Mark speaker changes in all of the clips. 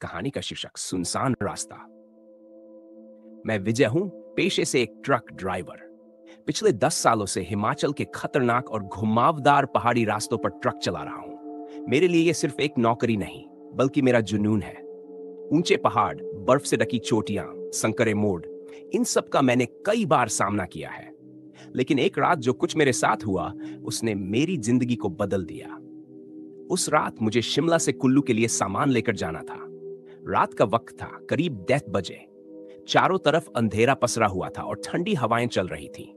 Speaker 1: कहानी का शीर्षक सुनसान रास्ता। मैं विजय हूं, पेशे से एक ट्रक ड्राइवर। पिछले 10 सालों से हिमाचल के खतरनाक और घुमावदार पहाड़ी रास्तों पर ट्रक चला रहा हूं। मेरे लिए यह सिर्फ एक नौकरी नहीं, बल्कि मेरा जुनून है। ऊंचे पहाड़, बर्फ से ढकी चोटियां, संकरे मोड़, इन सब का मैंने कई बार सामना किया है। लेकिन एक रात जो कुछ मेरे साथ हुआ, उसने मेरी जिंदगी को बदल दिया। उस रात मुझे शिमला से कुल्लू के लिए सामान लेकर जाना था। रात का वक्त था, करीब 10 बजे। चारों तरफ अंधेरा पसरा हुआ था और ठंडी हवाएं चल रही थीं।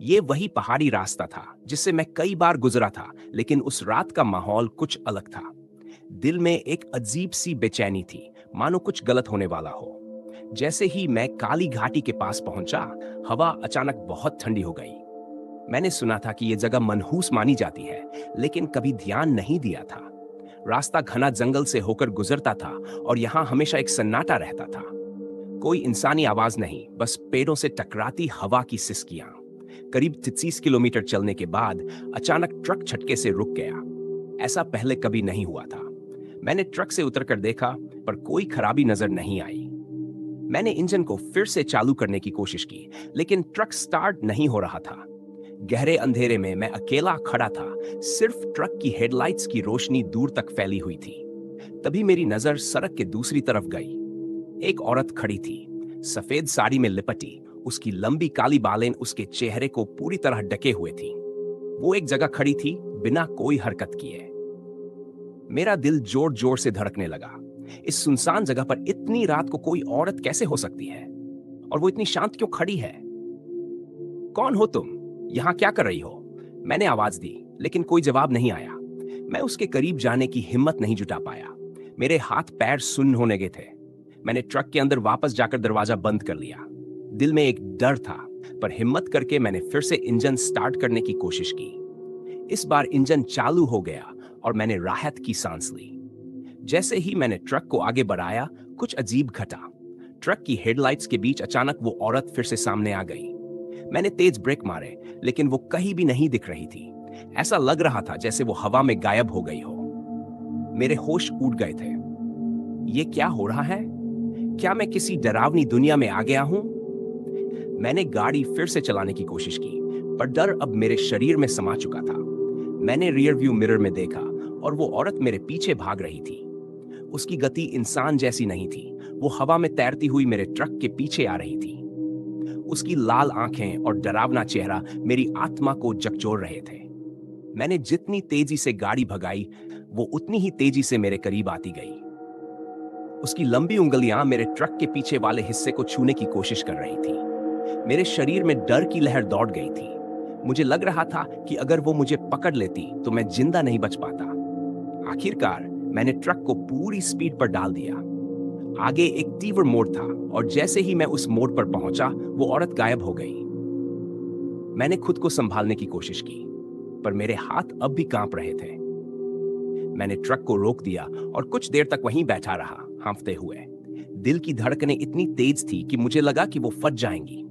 Speaker 1: ये वही पहाड़ी रास्ता था जिससे मैं कई बार गुजरा था, लेकिन उस रात का माहौल कुछ अलग था। दिल में एक अजीब सी बेचैनी थी, मानो कुछ गलत होने वाला हो। जैसे ही मैं काली घाटी के पास पहुंचा, हवा अचानक बहुत ठंडी हो गई। मैंने सुना था कि यह जगह मनहूस मानी जाती है, लेकिन कभी ध्यान नहीं दिया था। रास्ता घना जंगल से होकर गुजरता था और यहां हमेशा एक सन्नाटा रहता था। कोई इंसानी आवाज नहीं, बस पेड़ों से टकराती हवा की सिसकियां। करीब 30 किलोमीटर चलने के बाद अचानक ट्रक झटके से रुक गया। ऐसा पहले कभी नहीं हुआ था। मैंने ट्रक से उतरकर देखा, पर कोई खराबी नजर नहीं आई। मैंने इंजन को फिर से चालू करने की कोशिश की, लेकिन ट्रक स्टार्ट नहीं हो रहा था। गहरे अंधेरे में मैं अकेला खड़ा था, सिर्फ ट्रक की हेडलाइट्स की रोशनी दूर तक फैली हुई थी। तभी मेरी नजर सड़क के दूसरी तरफ गई। एक औरत खड़ी थी, सफेद साड़ी में लिपटी। उसकी लंबी काली बालें उसके चेहरे को पूरी तरह ढके हुए थी। वो एक जगह खड़ी थी, बिना कोई हरकत किए। मेरा दिल जोर जोर से धड़कने लगा। इस सुनसान जगह पर इतनी रात को कोई औरत कैसे हो सकती है? और वो इतनी शांत क्यों खड़ी है? कौन हो तुम? यहाँ क्या कर रही हो? मैंने आवाज दी, लेकिन कोई जवाब नहीं आया। मैं उसके करीब जाने की हिम्मत नहीं जुटा पाया। मेरे हाथ पैर सुन्न होने गए थे। मैंने ट्रक के अंदर वापस जाकर दरवाजा बंद कर लिया। दिल में एक डर था, पर हिम्मत करके मैंने फिर से इंजन स्टार्ट करने की कोशिश की। इस बार इंजन चालू हो गया और मैंने राहत की सांस ली। जैसे ही मैंने ट्रक को आगे बढ़ाया, कुछ अजीब घटा। ट्रक की हेडलाइट्स के बीच अचानक वो औरत फिर से सामने आ गई। मैंने तेज ब्रेक मारे, लेकिन वो कहीं भी नहीं दिख रही थी। ऐसा लग रहा था जैसे वो हवा में गायब हो गई हो। मेरे होश उड़ गए थे। ये क्या हो रहा है? क्या मैं किसी डरावनी दुनिया में आ गया हूं? मैंने गाड़ी फिर से चलाने की कोशिश की, पर डर अब मेरे शरीर में समा चुका था। मैंने रियर व्यू मिरर में देखा और वो औरत मेरे पीछे भाग रही थी। उसकी गति इंसान जैसी नहीं थी। वो हवा में तैरती हुई मेरे ट्रक के पीछे आ रही थी। उसकी लाल आंखें और डरावना चेहरा मेरी आत्मा को झकझोर रहे थे। मैंने जितनी तेजी से गाड़ी भगाई, वो उतनी ही तेजी से मेरे करीब आती गई। उसकी लंबी उंगलियां मेरे ट्रक के पीछे वाले हिस्से को छूने की कोशिश कर रही थी। मेरे शरीर में डर की लहर दौड़ गई थी। मुझे लग रहा था कि अगर वो मुझे पकड़ लेती तो मैं जिंदा नहीं बच पाता। आखिरकार मैंने ट्रक को पूरी स्पीड पर डाल दिया। आगे एक तीव्र मोड़ था और जैसे ही मैं उस मोड़ पर पहुंचा, वो औरत गायब हो गई। मैंने खुद को संभालने की कोशिश की, पर मेरे हाथ अब भी कांप रहे थे। मैंने ट्रक को रोक दिया और कुछ देर तक वहीं बैठा रहा, हांफते हुए। दिल की धड़कनें इतनी तेज थी कि मुझे लगा कि वो फट जाएंगी।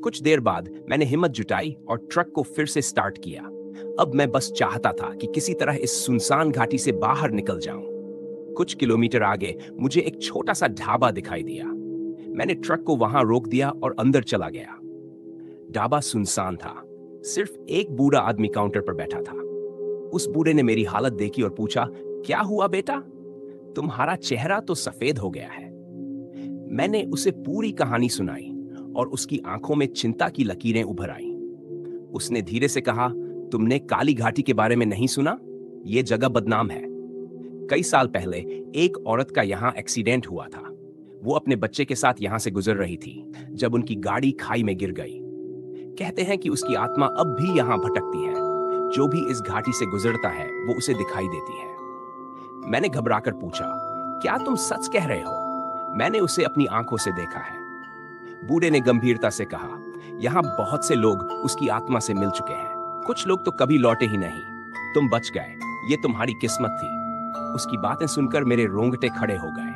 Speaker 1: कुछ देर बाद मैंने हिम्मत जुटाई और ट्रक को फिर से स्टार्ट किया। अब मैं बस चाहता था कि किसी तरह इस सुनसान घाटी से बाहर निकल जाऊं। कुछ किलोमीटर आगे मुझे एक छोटा सा ढाबा दिखाई दिया। मैंने ट्रक को वहां रोक दिया और अंदर चला गया। ढाबा सुनसान था। सिर्फ एक बूढ़ा आदमी काउंटर पर बैठा था। उस बूढ़े ने मेरी हालत देखी और पूछा, क्या हुआ बेटा? तुम्हारा चेहरा तो सफेद हो गया है। मैंने उसे पूरी कहानी सुनाई और उसकी आंखों में चिंता की लकीरें उभर आईं। उसने धीरे से कहा, तुमने काली घाटी के बारे में नहीं सुना? यह जगह बदनाम है। कई साल पहले एक औरत का यहां एक्सीडेंट हुआ था। वो अपने बच्चे के साथ यहां से गुजर रही थी जब उनकी गाड़ी खाई में गिर गई। कहते हैं कि उसकी आत्मा अब भी यहां भटकती है। जो भी इस घाटी से गुजरता है, वो उसे दिखाई देती है। मैंने घबराकर पूछा, क्या तुम सच कह रहे हो? मैंने उसे अपनी आंखों से देखा है। बूढ़े ने गंभीरता से कहा, यहां बहुत से लोग उसकी आत्मा से मिल चुके हैं। कुछ लोग तो कभी लौटे ही नहीं। तुम बच गए, ये तुम्हारी किस्मत थी। उसकी बातें सुनकर मेरे रोंगटे खड़े हो गए।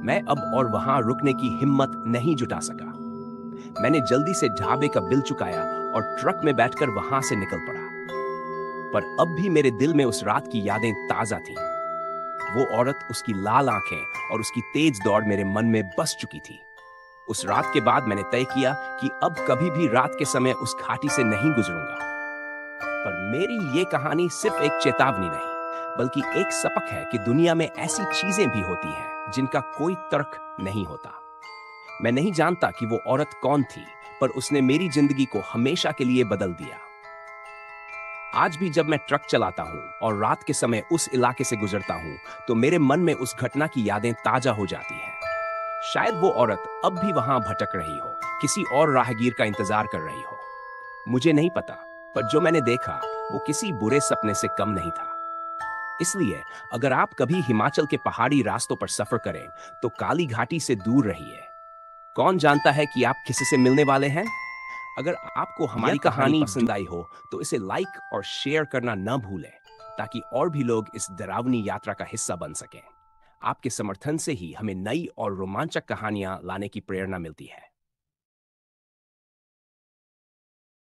Speaker 1: मैं अब और वहां रुकने की हिम्मत नहीं जुटा सका। मैंने जल्दी से ढाबे का बिल चुकाया और ट्रक में बैठकर वहां से निकल पड़ा। पर अब भी मेरे दिल में उस रात की यादें ताजा थीं। वो औरत, उसकी लाल आंखें और उसकी तेज दौड़ मेरे मन में बस चुकी थी। उस रात के बाद मैंने तय किया कि अब कभी भी रात के समय उस घाटी से नहीं गुजरूंगा। पर मेरी ये कहानी सिर्फ एक चेतावनी नहीं, बल्कि एक सबक है कि दुनिया में ऐसी चीजें भी होती हैं जिनका कोई तर्क नहीं होता। मैं नहीं जानता कि वो औरत कौन थी, पर उसने मेरी जिंदगी को हमेशा के लिए बदल दिया। आज भी जब मैं ट्रक चलाता हूँ और रात के समय उस इलाके से गुजरता हूँ, तो मेरे मन में उस घटना की यादें ताजा हो जाती हैं। शायद वो औरत अब भी वहां भटक रही हो, किसी और राहगीर का इंतजार कर रही हो। मुझे नहीं पता, पर जो मैंने देखा वो किसी बुरे सपने से कम नहीं था। इसलिए अगर आप कभी हिमाचल के पहाड़ी रास्तों पर सफर करें, तो काली घाटी से दूर रहिए। कौन जानता है कि आप किसी से मिलने वाले हैं। अगर आपको हमारी कहानी पसंद आई हो, तो इसे लाइक और शेयर करना न भूलें, ताकि और भी लोग इस डरावनी यात्रा का हिस्सा बन सकें। आपके समर्थन से ही हमें नई और रोमांचक कहानियां लाने की प्रेरणा मिलती है।